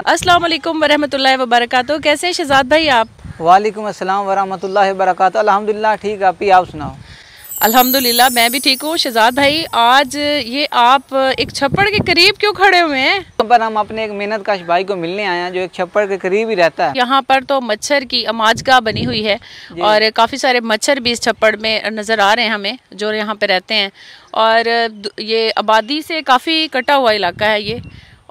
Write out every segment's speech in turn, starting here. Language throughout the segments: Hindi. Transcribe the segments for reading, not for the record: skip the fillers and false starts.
अस्सलाम वालेकुम वरहमतुल्लाहि वबरकातुहू। कैसे हैं शहजाद भाई आप? वालेकुम अस्सलाम वरहमतुल्लाहि वबरकातुहू। अल्हम्दुलिल्लाह ठीक, आप सुनाओ। अल्हम्दुलिल्लाह मैं भी ठीक हूँ। शहजाद भाई, आज ये आप एक छप्पड़ के करीब क्यों खड़े हुए हैं? यहाँ पर हम अपने एक मेहनत कश भाई को मिलने आए हैं जो एक छप्पड़ के करीब ही रहता है। यहाँ पर तो मच्छर की अमाजगाह बनी हुई है और काफ़ी सारे मच्छर भी इस छप्पड़ में नज़र आ रहे हैं हमें जो यहाँ पे रहते हैं। और ये आबादी से काफ़ी कटा हुआ इलाका है ये,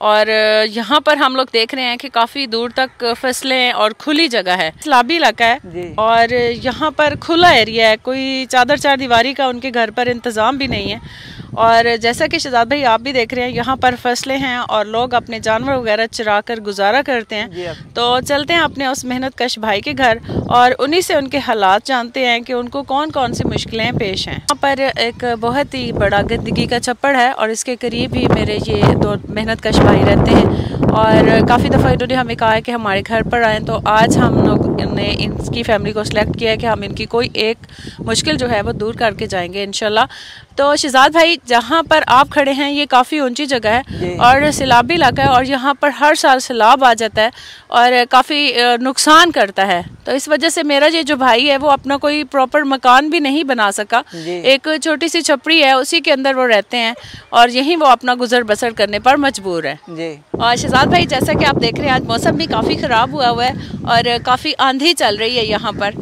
और यहाँ पर हम लोग देख रहे हैं कि काफ़ी दूर तक फसलें और खुली जगह है, सैलाबी इलाका है और यहाँ पर खुला एरिया है, कोई चादर चार दीवारी का उनके घर पर इंतज़ाम भी नहीं है। और जैसा कि शहजाद भाई आप भी देख रहे हैं यहाँ पर फसलें हैं और लोग अपने जानवर वगैरह चरा कर गुजारा करते हैं। तो चलते हैं अपने उस मेहनत कश भाई के घर और उन्हीं से उनके हालात जानते हैं कि उनको कौन कौन सी मुश्किलें पेश हैं। यहाँ पर एक बहुत ही बड़ा गंदगी का छप्पड़ है और इसके करीब ही मेरे ये दो मेहनत कश भाई रहते हैं और काफ़ी दफ़ा इन्होंने हमें कहा है कि हमारे घर पर आएँ। तो आज हम लोग ने इनकी फैमिली को सिलेक्ट किया है कि हम इनकी कोई एक मुश्किल जो है वो दूर करके जाएंगे इंशाल्लाह। तो शहजाद भाई, जहाँ पर आप खड़े हैं ये काफ़ी ऊंची जगह है और सैलाबी इलाका है और यहाँ पर हर साल सैलाब आ जाता है और काफ़ी नुकसान करता है। तो इस वजह से मेरा ये जो भाई है वो अपना कोई प्रॉपर मकान भी नहीं बना सका। एक छोटी सी छपड़ी है उसी के अंदर वो रहते हैं और यहीं वो अपना गुजर बसर करने पर मजबूर है। और शहजाद भाई, जैसा कि आप देख रहे हैं आज मौसम भी काफ़ी ख़राब हुआ है और काफ़ी आंधी चल रही है यहाँ पर,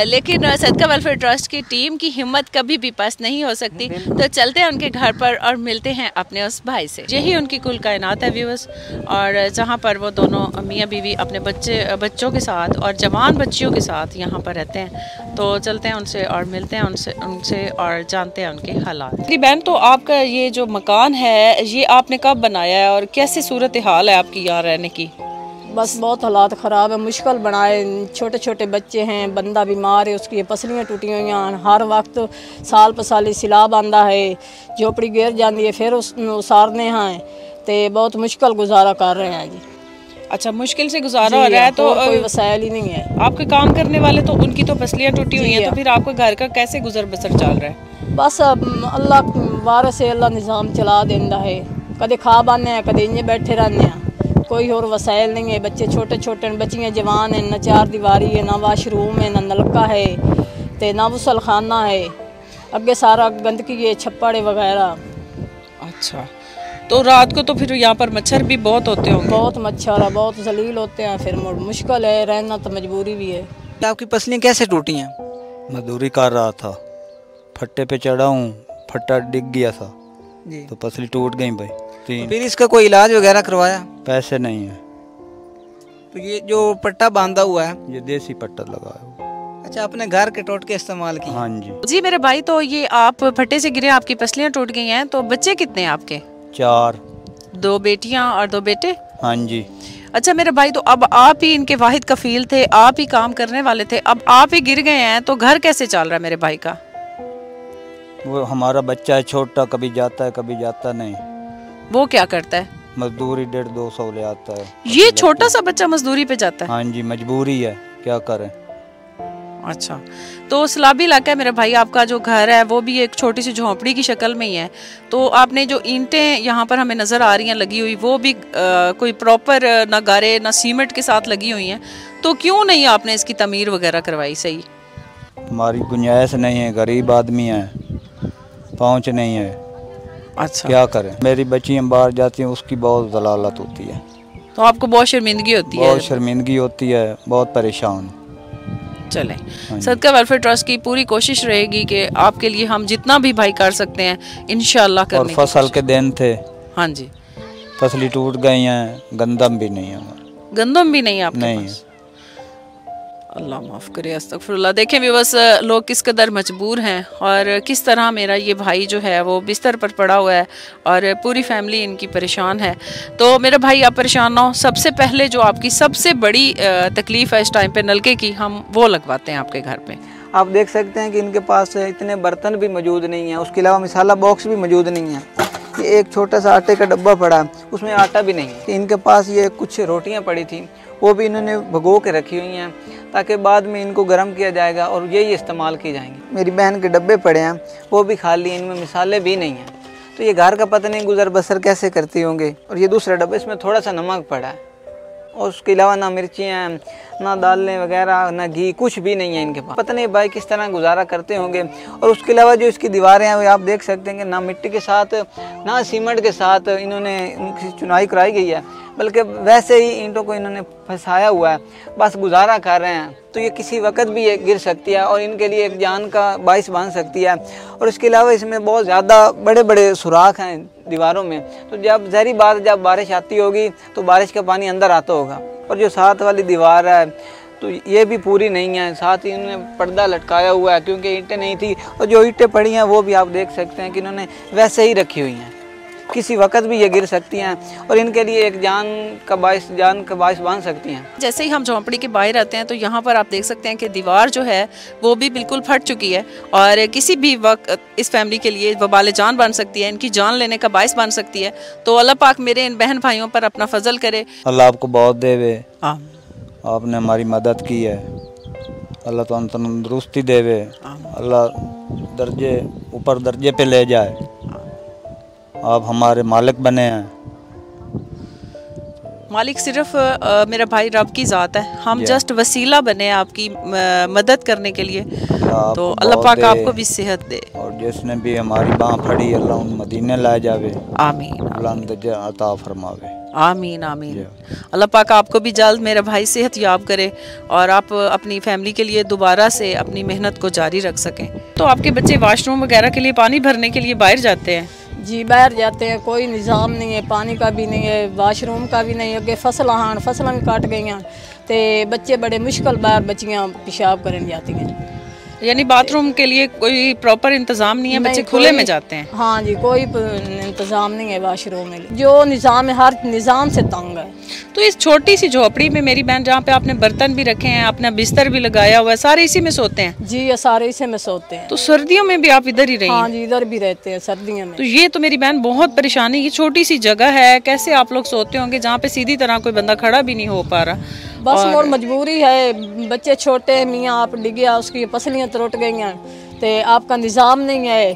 लेकिन सदका वेलफेयर ट्रस्ट की टीम की हिम्मत कभी भी पस्त नहीं हो सकती। तो चलते हैं उनके घर पर और मिलते हैं अपने उस भाई से। यही उनकी कुल कायनात है व्यूअर्स, और जहाँ पर वो दोनों मियाँ बीवी अपने बच्चों के साथ और जवान बच्चियों के साथ यहाँ पर रहते हैं। तो चलते हैं उनसे और मिलते हैं उनसे और जानते हैं उनके हालात। मेरी बहन, तो आपका ये जो मकान है ये आपने कब बनाया है और कैसी सूरत हाल है आपकी यहाँ रहने की? बस बहुत हालात ख़राब है, मुश्किल बनाए। छोटे छोटे बच्चे हैं, बंदा बीमार है, उसकी पसलियाँ टूटी हुई हैं, हर वक्त साल पसाली सिलाब आंदा है, झोपड़ी गिर जाती है, फिर उसारने हैं तो बहुत मुश्किल गुजारा कर रहे हैं जी। अच्छा, मुश्किल से गुजारा हो रहा है। तो कोई वसाइल ही नहीं है। आपके काम करने वाले तो उनकी तो फसलियाँ टूटी हुई हैं, तो फिर आपके घर का कैसे गुजर बसर चल रहा है? बस अल्लाह वार से अल्लाह निज़ाम चला देंदा है, कदे खा बाने हैं कदे इन्हें बैठे रहने हैं, कोई और वसाइल नहीं है। बच्चे छोटे छोटे बच्चियाँ जवान हैं, न चार दीवारी है, ना वाशरूम है, ना नलका है, तो ना गुसल खाना है, अगे सारा गंदगी है, छप्पड़ वगैरह। अच्छा, तो रात को तो फिर यहाँ पर मच्छर भी बहुत होते होंगे? बहुत मच्छर है, बहुत जलील होते हैं, फिर मुश्किल है, रहना तो मजबूरी भी है। आपकी फसलें कैसे टूटी हैं? मजदूरी कर रहा था, फट्टे पे चढ़ा हूँ, फट्टा डिग गया था तो फसली टूट गई भाई। फिर इसका कोई इलाज वगैरह करवाया? पैसे नहीं है। तो ये जो पट्टा बांधा हुआ है ये देसी पट्टा लगा है। अच्छा, अपने घर के टोट के इस्तेमाल की? हाँ जी। जी मेरे भाई, तो ये आप फट्टे से गिरे, आपकी फसलियाँ टूट गई हैं, तो बच्चे कितने हैं आपके? 4। 2 बेटियाँ और 2 बेटे? हाँ जी। अच्छा मेरे भाई, तो अब आप ही इनके वाहिद कफील थे, आप ही काम करने वाले थे, अब आप ही गिर गए हैं तो घर कैसे चल रहा है मेरे भाई का? वो हमारा बच्चा है छोटा, कभी जाता है कभी जाता नहीं। वो क्या करता है? मजदूरी 150-200 ले आता है। ये छोटा सा बच्चा मजदूरी पे जाता है? हाँ जी, मजबूरी है, क्या करें। अच्छा, तो सैलाबी इलाका है मेरा भाई, आपका जो घर है वो भी एक छोटी सी झोंपड़ी की शक्ल में ही है। तो आपने जो ईंटें यहाँ पर हमें नज़र आ रही हैं लगी हुई, वो भी कोई प्रॉपर ना गारे ना सीमेंट के साथ लगी हुई हैं, तो क्यों नहीं आपने इसकी तमीर वगैरह करवाई? सही, हमारी गुंजाइश नहीं है, गरीब आदमी है, पहुँच नहीं है। अच्छा, क्या करें। मेरी बच्चियाँ बाहर जाती हैं, उसकी बहुत जलालत होती है, तो आपको बहुत शर्मिंदगी होती है? बहुत शर्मिंदगी होती है, बहुत परेशान। चलें, सदका वेलफेयर ट्रस्ट की पूरी कोशिश रहेगी कि आपके लिए हम जितना भी भाई कर सकते हैं इंशाल्लाह करने की। और फसल के दिन थे। हाँ जी। फसली टूट गई हैं, गंदम भी नहीं है हमारा। गंदम भी नहीं आपके नहीं पास? अल्लाह माफ़ करे, अस्तगफिरुल्लाह। देखें भी बस लोग किस कदर मजबूर हैं और किस तरह मेरा ये भाई जो है वो बिस्तर पर पड़ा हुआ है और पूरी फैमिली इनकी परेशान है। तो मेरा भाई आप परेशान ना हो, सबसे पहले जो आपकी सबसे बड़ी तकलीफ़ है इस टाइम पे नलके की, हम वो लगवाते हैं आपके घर पे। आप देख सकते हैं कि इनके पास इतने बर्तन भी मौजूद नहीं हैं, उसके अलावा मिसाला बॉक्स भी मौजूद नहीं है। ये एक छोटा सा आटे का डब्बा पड़ा है, उसमें आटा भी नहीं है। इनके पास ये कुछ रोटियां पड़ी थी, वो भी इन्होंने भगो के रखी हुई हैं ताकि बाद में इनको गर्म किया जाएगा और यही इस्तेमाल की जाएंगी। मेरी बहन के डब्बे पड़े हैं, वो भी खाली, इनमें मिसाले भी नहीं हैं। तो ये घर का पता नहीं गुजर बसर कैसे करती होंगे। और ये दूसरा डब्बा, इसमें थोड़ा सा नमक पड़ा है, और उसके अलावा ना मिर्चियाँ, ना दालें वगैरह, ना घी, कुछ भी नहीं है इनके पास। पता नहीं भाई किस तरह गुजारा करते होंगे। और उसके अलावा जो इसकी दीवारें हैं वो आप देख सकते हैं कि ना मिट्टी के साथ ना सीमेंट के साथ इन्होंने इनकी चुनाई कराई गई है, बल्कि वैसे ही ईंटों को इन्होंने फंसाया हुआ है, बस गुजारा कर रहे हैं। तो ये किसी वक्त भी ये गिर सकती है और इनके लिए एक जान का बाइस बन सकती है। और इसके अलावा इसमें बहुत ज़्यादा बड़े बड़े सुराख हैं दीवारों में, तो जब ज़ाहिर बात जब बारिश आती होगी तो बारिश का पानी अंदर आता होगा। और जो साथ वाली दीवार है तो ये भी पूरी नहीं है, साथ ही इन्होंने पर्दा लटकाया हुआ है क्योंकि ईंटें नहीं थी। और जो ईंटें पड़ी हैं वो भी आप देख सकते हैं कि इन्होंने वैसे ही रखी हुई हैं, किसी वक्त भी ये गिर सकती हैं और इनके लिए एक जान का बाइस बन सकती हैं। जैसे ही हम झोंपड़ी के बाहर आते हैं तो यहाँ पर आप देख सकते हैं कि दीवार जो है वो भी बिल्कुल फट चुकी है और किसी भी वक्त इस फैमिली के लिए वबाल जान बन सकती है, इनकी जान लेने का बाइस बन सकती है। तो अल्लाह पाक मेरे इन बहन भाइयों पर अपना फजल करे। अल्लाह आपको बहुत देवे, आपने हमारी मदद की है। अल्लाह तो तंदुरुस्ती देवे, अल्लाह दर्जे ऊपर दर्जे पे ले जाए, आप हमारे मालिक बने हैं। मालिक सिर्फ मेरा भाई रब की ज़ात है, हम जस्ट वसीला बने आपकी मदद करने के लिए। तो अल्लाह पाक आपको भी सेहत दे और जिसने भी हमारी बाँह फड़ी अल्लाह उन मदीने ला जावे। आमीन। अल्लाह अता फरमावे। आमीन आमीन। अल्लाह पाक आपको भी जल्द मेरा भाई सेहत याब करे और आप अपनी फैमिली के लिए दोबारा से अपनी मेहनत को जारी रख सकें। तो आपके बच्चे वाशरूम वगैरह के लिए पानी भरने के लिए बाहर जाते हैं? जी बाहर जाते हैं, कोई निज़ाम नहीं है, पानी का भी नहीं है, वाशरूम का भी नहीं है। अगे फसलां भी कट गई हैं तो बच्चे बड़े मुश्किल बाहर बच्चियाँ पेशाब करने जाती हैं। यानी बाथरूम के लिए कोई प्रॉपर इंतज़ाम नहीं है, बच्चे खुले में जाते हैं? हाँ जी, कोई इंतज़ाम नहीं है वाशरूम में। जो निज़ाम है हर निज़ाम से तंग है। तो इस छोटी सी झोपड़ी में मेरी बहन जहाँ पे आपने बर्तन भी रखे हैं, अपना बिस्तर भी लगाया हुआ है, सारे इसी में सोते हैं? जी ये सारे इसी में सोते हैं। तो सर्दियों में भी आप इधर ही रही? हाँ जी इधर भी रहते हैं सर्दियों में। तो ये तो मेरी बहन बहुत परेशानी, ये छोटी सी जगह है, कैसे आप लोग सोते होंगे जहाँ पे सीधी तरह कोई बंदा खड़ा भी नहीं हो पा रहा? बस और मजबूरी है, बच्चे छोटे, मियाँ आप डिग गया, उसकी पसलियाँ त्रुट गई हैं, तो आपका निज़ाम नहीं है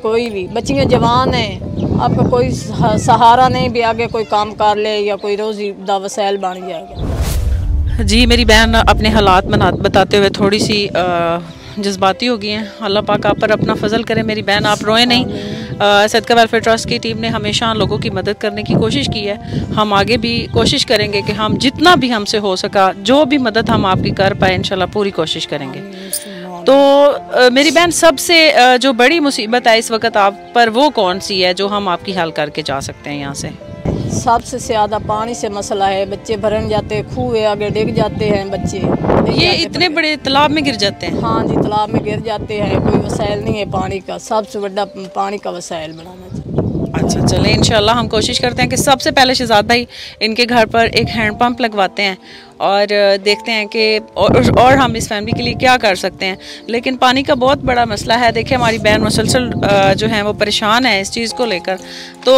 कोई भी, बच्चियाँ जवान हैं, आपका कोई सहारा नहीं भी आगे कोई काम कर ले या कोई रोज़ी दा वसाइल बन जाएगा। जी मेरी बहन अपने हालात बताते हुए थोड़ी सी जज्बाती हो गई हैं। अल्लाह पाक आप पर अपना फजल करे मेरी बहन, आप रोए नहीं। सदका वेलफेयर ट्रस्ट की टीम ने हमेशा लोगों की मदद करने की कोशिश की है, हम आगे भी कोशिश करेंगे कि हम जितना भी हमसे हो सका, जो भी मदद हम आपकी कर पाए इंशाल्लाह पूरी कोशिश करेंगे। तो मेरी बहन सबसे जो बड़ी मुसीबत है इस वक्त आप पर वो कौन सी है जो हम आपकी हल करके जा सकते हैं यहाँ से? सबसे ज़्यादा पानी से मसला है, बच्चे भरन जाते हैं, खूह आगे डिग जाते हैं बच्चे। ये इतने बड़े तालाब में गिर जाते हैं? हाँ जी तालाब में गिर जाते हैं, कोई वसाइल नहीं है पानी का, सबसे बड़ा पानी का वसाइल बनाना चाहिए। अच्छा चले इंशाल्लाह हम कोशिश करते हैं कि सबसे पहले शहजाद भाई इनके घर पर एक हैंडपम्प लगवाते हैं और देखते हैं कि और हम इस फैमिली के लिए क्या कर सकते हैं। लेकिन पानी का बहुत बड़ा मसला है, देखिए हमारी बहन मुसलसल जो है वो परेशान है इस चीज़ को लेकर। तो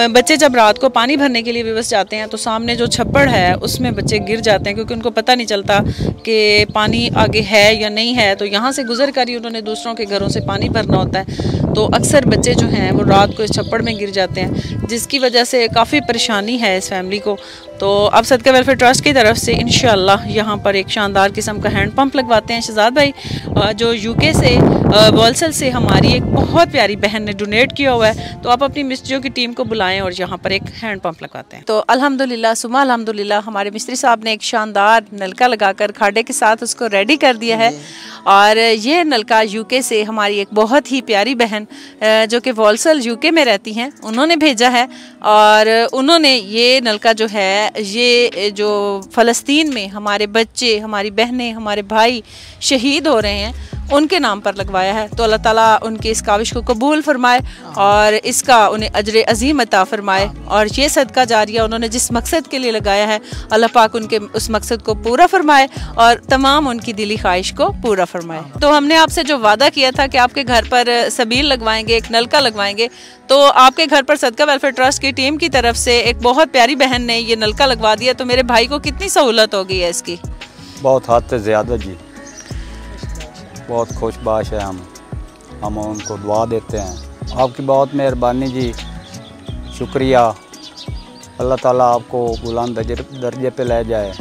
बच्चे जब रात को पानी भरने के लिए विवश जाते हैं तो सामने जो छप्पड़ है उसमें बच्चे गिर जाते हैं क्योंकि उनको पता नहीं चलता कि पानी आगे है या नहीं है। तो यहाँ से गुजर कर ही उन्होंने दूसरों के घरों से पानी भरना होता है, तो अक्सर बच्चे जो हैं वो रात को इस छप्पड़ में गिर जाते हैं, जिसकी वजह से काफ़ी परेशानी है इस फैमिली को। तो अब सदका वेलफेयर ट्रस्ट की तरफ से इंशाल्लाह यहाँ पर एक शानदार किस्म का हैंड पंप लगवाते हैं। शहजाद भाई जो यूके से वॉल्सल से हमारी एक बहुत प्यारी बहन ने डोनेट किया हुआ है, तो आप अपनी मिस्त्रियों की टीम को बुलाएं और यहाँ पर एक हैंड पंप लगवाते हैं। तो अल्हम्दुलिल्लाह सुमा अल्हम्दुलिल्लाह हमारे मिस्त्री साहब ने एक शानदार नलका लगाकर खाडे के साथ उसको रेडी कर दिया है। और ये नलका यूके से हमारी एक बहुत ही प्यारी बहन जो कि वॉल्सल यूके में रहती हैं उन्होंने भेजा है। और उन्होंने ये नलका जो है ये जो फ़लस्तीन में हमारे बच्चे, हमारी बहनें, हमारे भाई शहीद हो रहे हैं उनके नाम पर लगवाया है। तो अल्लाह ताला उनकी इस काविश को कबूल फरमाए और इसका उन्हें अजर अजीम अता फरमाए। और ये सदका जारिया उन्होंने जिस मकसद के लिए लगाया है अल्लाह पाक उनके उस मकसद को पूरा फरमाए और तमाम उनकी दिली ख्वाहिश को पूरा फरमाए। तो हमने आपसे जो वादा किया था कि आपके घर पर सबील लगवाएंगे, एक नलका लगवाएंगे, तो आपके घर पर सदका वेलफेयर ट्रस्ट की टीम की तरफ से एक बहुत प्यारी बहन ने ये नलका लगवा दिया। तो मेरे भाई को कितनी सहूलत हो गई है इसकी? बहुत हद से ज़्यादा जी, बहुत खुशबाश है हम उनको दुआ देते हैं। आपकी बहुत मेहरबानी जी, शुक्रिया। अल्लाह ताला आपको बुलंद दर्जे पे ले जाए।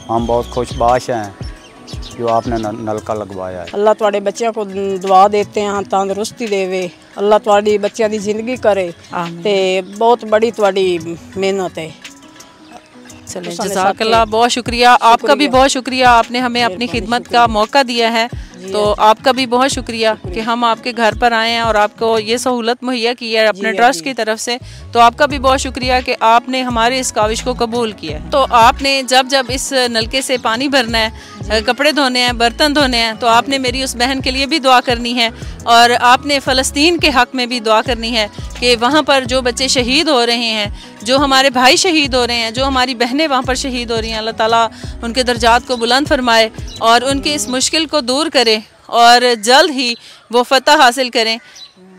हम बहुत खुशबाश हैं जो आपने नलका लगवाया है। अल्लाह तुहाडे बच्चों को दुआ देते हैं तंदुरुस्ती देवे, अल्लाह तुहाडी बच्चों की जिंदगी करे ते बहुत बड़ी तुहाडी मेहनत है। चलें, जज़ाकल्लाह, बहुत शुक्रिया। आपका भी बहुत शुक्रिया, आपने हमें अपनी खिदमत का मौका दिया है। तो आपका भी बहुत शुक्रिया कि हम आपके घर पर आए हैं और आपको ये सहूलत मुहैया की है अपने ट्रस्ट की तरफ से। तो आपका भी बहुत शुक्रिया कि आपने हमारे इस काविश को कबूल किया है। तो आपने जब जब इस नलके से पानी भरना है, कपड़े धोने हैं, बर्तन धोने हैं, तो आपने मेरी उस बहन के लिए भी दुआ करनी है और आपने फ़लस्तीन के हक़ में भी दुआ करनी है कि वहाँ पर जो बच्चे शहीद हो रहे हैं, जो हमारे भाई शहीद हो रहे हैं, जो हमारी बहनें वहाँ पर शहीद हो रही हैं, अल्लाह ताला उनके दर्जात को बुलंद फरमाए और उनकी इस मुश्किल को दूर करे और जल्द ही वो फतह हासिल करें।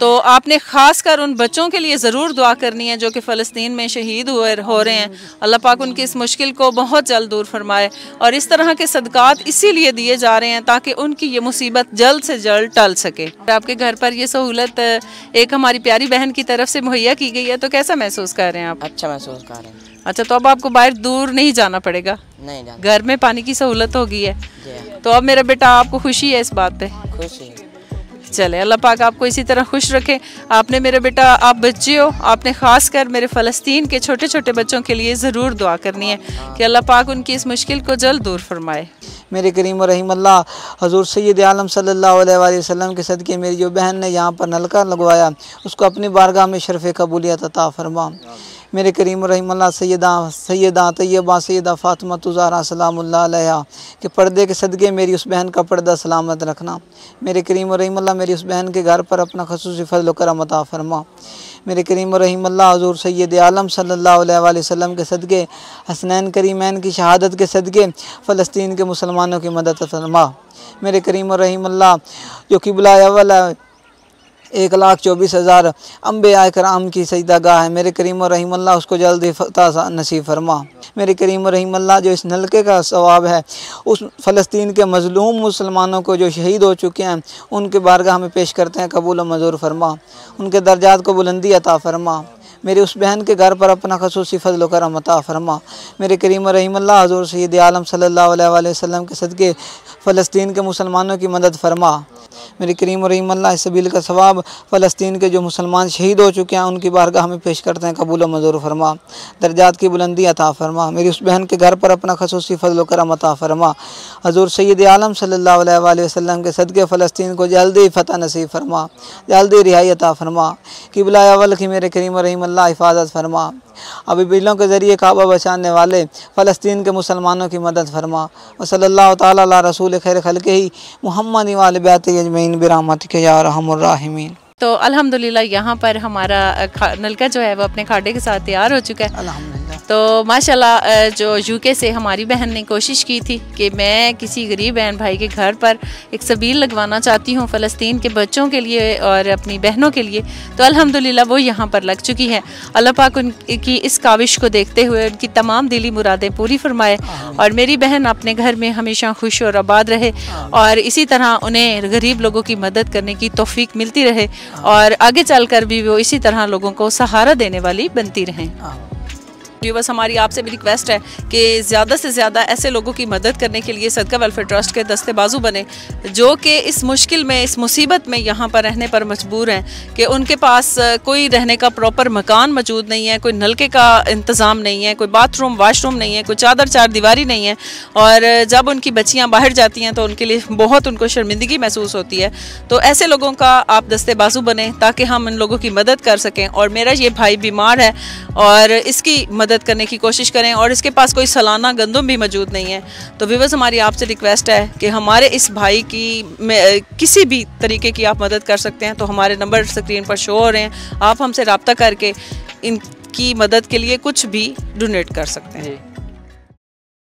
तो आपने ख़ास कर उन बच्चों के लिए ज़रूर दुआ करनी है जो कि फ़लस्तीन में शहीद हो रहे हैं। अल्लाह पाक उनकी इस मुश्किल को बहुत जल्द दूर फरमाए और इस तरह के सदक़ात इसीलिए दिए जा रहे हैं ताकि उनकी ये मुसीबत जल्द से जल्द टल सके। आपके घर पर ये सहूलत एक हमारी प्यारी बहन की तरफ से मुहैया की गई है, तो कैसा महसूस कर रहे हैं आप? अच्छा महसूस कर रहे हैं। अच्छा, तो अब आपको बाहर दूर नहीं जाना पड़ेगा, नहीं जाना, घर में पानी की सहूलत हो गई है। जी। तो अब मेरा बेटा आपको खुशी है इस बात पे? खुशी। चले, अल्लाह पाक आपको इसी तरह खुश रखे। आपने मेरे बेटा, आप बच्चे हो, आपने ख़ास कर मेरे फ़लस्तीन के छोटे छोटे बच्चों के लिए ज़रूर दुआ करनी है कि अल्लाह पाक उनकी इस मुश्किल को जल्द दूर फरमाए। मेरे करीम और रहीम अल्लाह हज़ूर सैयद आलम सल्लल्लाहु अलैहि वसल्लम के सदक़े मेरी जो बहन ने यहाँ पर नलका लगवाया उसको अपनी बारगाह में शरफ़ कबूलियत अता फरमा। मेरे करीम और रहीम अल्लाह सैयदा तैयबा सैयदा फ़ातिमा ज़हरा सलामुल्लाह अलैहा के पर्दे के सदक़े मेरी उस बहन का पर्दा सलामत रखना। मेरे करीम और रहीम अल्लाह मेरी उस बहन के घर पर अपना ख़ुसूसी फ़ज़ल व करम अता फरमा। मेरे करीम और रहीम अल्लाह हज़ूर सैयद आलम सल्लल्लाहु अलैहि वसल्लम के सदक़े हसनैन करीमैन की शहादत के सदक़े फ़लस्तीन के मुसलमानों की मदद फरमा। मेरे करीम और रहीम अल्लाह जो क़िबला अव्वल है 1,24,000 अम्बिया कराम की सजदा गाह है, मेरे करीम और रहीम अल्लाह उसको जल्दी फतह नसीब फरमा। मेरे करीम और रहीम अल्लाह जो इस नलके का सवाब है उस फ़लस्तीन के मज़लूम मुसलमानों को जो शहीद हो चुके हैं उनके बारगाह में पेश करते हैं, कबूल व मंजूर फरमा, उनके दर्जात को बुलंदी अता फरमा। मेरी उस बहन के घर पर अपना ख़ुसूसी फ़ज़ल व करम अता फरमा। मेरे करीम और रहीम अल्लाह हज़ूर सैयद आलम सल्लल्लाहु अलैहि वसल्लम के सदक़े फ़लस्तीन के मुसलमानों की मदद फरमा। मेरे करीम और रहीम अल्लाह इस सबील का सवाब फ़लस्तीन के जो मुसलमान शहीद हो चुके हैं उनकी बारगाह में पेश करते हैं, कबूल व मंजूर फरमा, दर्जात की बुलंदी अता फरमा। मेरी उस बहन के घर पर अपना ख़ुसूसी फ़ज़ल व करम अता फरमा। हज़ूर सैयद आलम सल्लल्लाहु अलैहि वसल्लम के सदक़े फ़लस्तीन को जल्दी फ़तह नसीब फरमा, जल्दी रिहाई अता फरमा। क़िबला अव्वल की मेरे करीम और रहीम अल्लाह हिफाजत फरमा। अभी बिजलों के ज़रिए काबा बचाने वाले फ़लस्तीन के मुसलमानों की मदद फरमा। व सल्लल्लाहु ताला अला रसूल खैर खल्क़िही मुहम्मद व आलि बैतिही अजमईन बिरहमतिका या अरहमुर राहिमीन। तो अल्हम्दुलिल्लाह यहाँ पर हमारा नलका जो है वो अपने खाडे के साथ तैयार हो चुका है, अल्हम्दुलिल्लाह। तो माशाल्लाह जो यूके से हमारी बहन ने कोशिश की थी कि मैं किसी गरीब बहन भाई के घर पर एक सबील लगवाना चाहती हूँ फ़लस्तीन के बच्चों के लिए और अपनी बहनों के लिए, तो अल्हम्दुलिल्लाह वो यहाँ पर लग चुकी है। अल्लाह पाक उनकी इस काविश को देखते हुए उनकी तमाम दिली मुरादें पूरी फरमाए और मेरी बहन अपने घर में हमेशा खुश और आबाद रहे और इसी तरह उन्हें गरीब लोगों की मदद करने की तौफीक मिलती रहे और आगे चलकर भी वो इसी तरह लोगों को सहारा देने वाली बनती रहें। बस हमारी आपसे भी रिक्वेस्ट है कि ज़्यादा से ज़्यादा ऐसे लोगों की मदद करने के लिए सदका वेलफेयर ट्रस्ट के दस्ते बाजू बने जो कि इस मुश्किल में, इस मुसीबत में यहाँ पर रहने पर मजबूर हैं कि उनके पास कोई रहने का प्रॉपर मकान मौजूद नहीं है, कोई नलके का इंतज़ाम नहीं है, कोई बाथरूम वाशरूम नहीं है, कोई चादर चार दीवारी नहीं है और जब उनकी बच्चियाँ बाहर जाती हैं तो उनके लिए बहुत उनको शर्मिंदगी महसूस होती है। तो ऐसे लोगों का आप दस्ते बाजू बने ताकि हम इन लोगों की मदद कर सकें। और मेरा ये भाई बीमार है और इसकी मदद करने की कोशिश करें और इसके पास कोई सालाना गंदम भी मौजूद नहीं है। तो व्यूअर्स हमारी आपसे रिक्वेस्ट है कि हमारे इस भाई की किसी भी तरीके की आप मदद कर सकते हैं तो हमारे नंबर स्क्रीन पर शो हो रहे हैं, आप हमसे रब्ता करके इनकी मदद के लिए कुछ भी डोनेट कर सकते हैं।